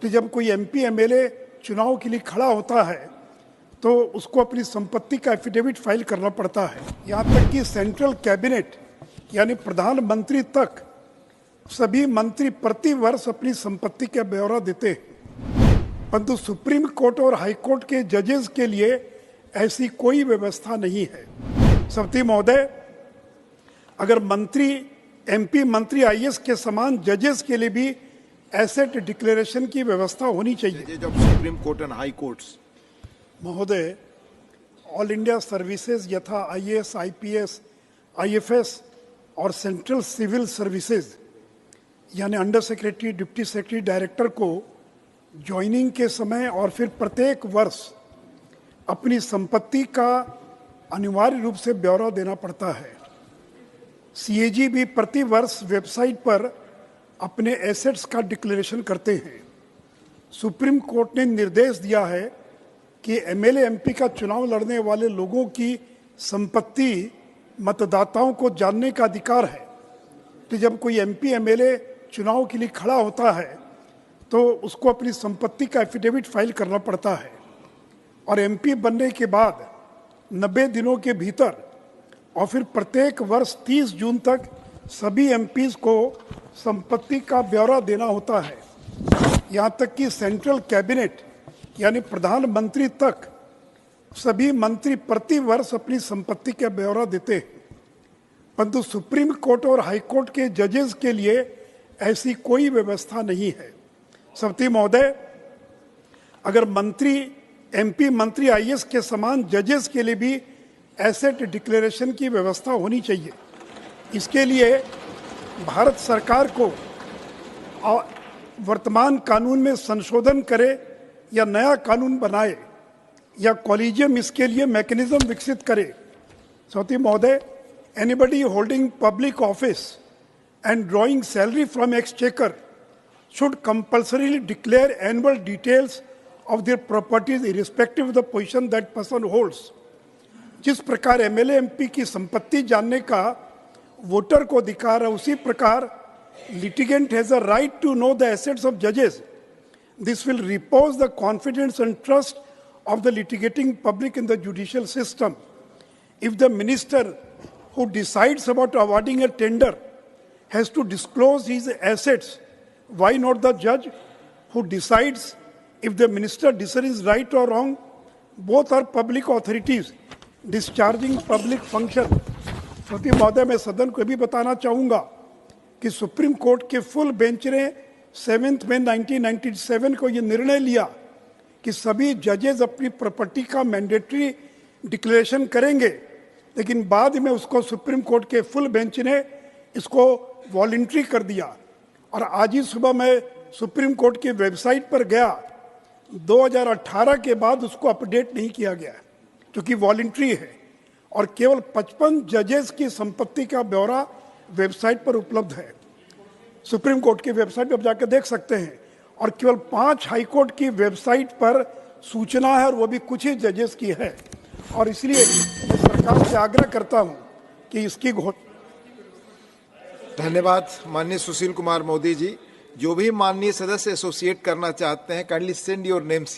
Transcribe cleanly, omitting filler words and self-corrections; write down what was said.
कि जब कोई एमपी एमएलए चुनाव के लिए खड़ा होता है तो उसको अपनी संपत्ति का एफिडेविट फाइल करना पड़ता है। यहाँ तक कि सेंट्रल कैबिनेट यानी प्रधानमंत्री तक सभी मंत्री प्रति वर्ष अपनी संपत्ति का ब्यौरा देते हैं, परंतु सुप्रीम कोर्ट और हाई कोर्ट के जजेस के लिए ऐसी कोई व्यवस्था नहीं है। सभापति महोदय, अगर मंत्री एमपी मंत्री आईएएस के समान जजेस के लिए भी एसेट डिक्लेरेशन की व्यवस्था होनी चाहिए। Supreme court and high courts महोदय, ऑल इंडिया सर्विसेज यथा आईएएस, आईपीएस, आईएफएस और सेंट्रल सिविल सर्विसेज यानी under secretary, deputy secretary, director को ज्वाइनिंग के समय और फिर प्रत्येक वर्ष अपनी संपत्ति का अनिवार्य रूप से ब्यौरा देना पड़ता है। सीएजी भी प्रति वर्ष वेबसाइट पर अपने एसेट्स का डिक्लेरेशन करते हैं। सुप्रीम कोर्ट ने निर्देश दिया है कि एमएलए एमपी का चुनाव लड़ने वाले लोगों की संपत्ति मतदाताओं को जानने का अधिकार है। कि जब कोई एमपी एमएलए चुनाव के लिए खड़ा होता है तो उसको अपनी संपत्ति का एफिडेविट फाइल करना पड़ता है और एमपी बनने के बाद 90 दिनों के भीतर और फिर प्रत्येक वर्ष 30 जून तक सभी एमपीज को संपत्ति का ब्यौरा देना होता है। यहाँ तक कि सेंट्रल कैबिनेट यानी प्रधानमंत्री तक सभी मंत्री प्रति वर्ष अपनी संपत्ति का ब्यौरा देते हैं, परंतु सुप्रीम कोर्ट और हाई कोर्ट के जजेस के लिए ऐसी कोई व्यवस्था नहीं है। सभापति महोदय, अगर मंत्री एमपी मंत्री आईएएस के समान जजेस के लिए भी एसेट डिक्लेरेशन की व्यवस्था होनी चाहिए। इसके लिए भारत सरकार को वर्तमान कानून में संशोधन करे या नया कानून बनाए या कॉलेजियम इसके लिए मैकेनिज्म विकसित करे। सभापति महोदय, anybody holding public office and drawing salary from exchequer should compulsorily declare annual details of their properties irrespective of the position that person holds। जिस प्रकार एमएलए एमपी की संपत्ति जानने का वोटर को अधिकार है, उसी प्रकार litigant has a right to know the assets of judges। This will repose the confidence and trust of the litigating public in the judicial system। If the minister who decides about awarding a tender has to disclose his assets, why not the judge who decides if the minister decision is right or wrong? Both are public authorities discharging public function। सभापति महोदय, मैं सदन को भी बताना चाहूँगा कि supreme court के फुल बेंच ने 7 मई 1997 को ये निर्णय लिया कि सभी जजेज अपनी प्रॉपर्टी का मैंडेटरी डिक्लेरेशन करेंगे, लेकिन बाद में उसको सुप्रीम कोर्ट के फुल बेंच ने इसको वॉलंटरी कर दिया। और आज ही सुबह मैं सुप्रीम कोर्ट की वेबसाइट पर गया, 2018 के बाद उसको अपडेट नहीं किया गया क्योंकि वॉलंटरी है और केवल 55 जजेस की संपत्ति का ब्यौरा वेबसाइट पर उपलब्ध है। सुप्रीम कोर्ट की वेबसाइट पर जाकर देख सकते हैं और केवल 5 हाई कोर्ट की वेबसाइट पर सूचना है और वो भी कुछ ही जजेस की है। और इसलिए मैं सरकार से आग्रह करता हूं कि इसकी धन्यवाद माननीय सुशील कुमार मोदी जी। जो भी माननीय सदस्य एसोसिएट करना चाहते हैं, काइंडली सेंड योर नेम्स।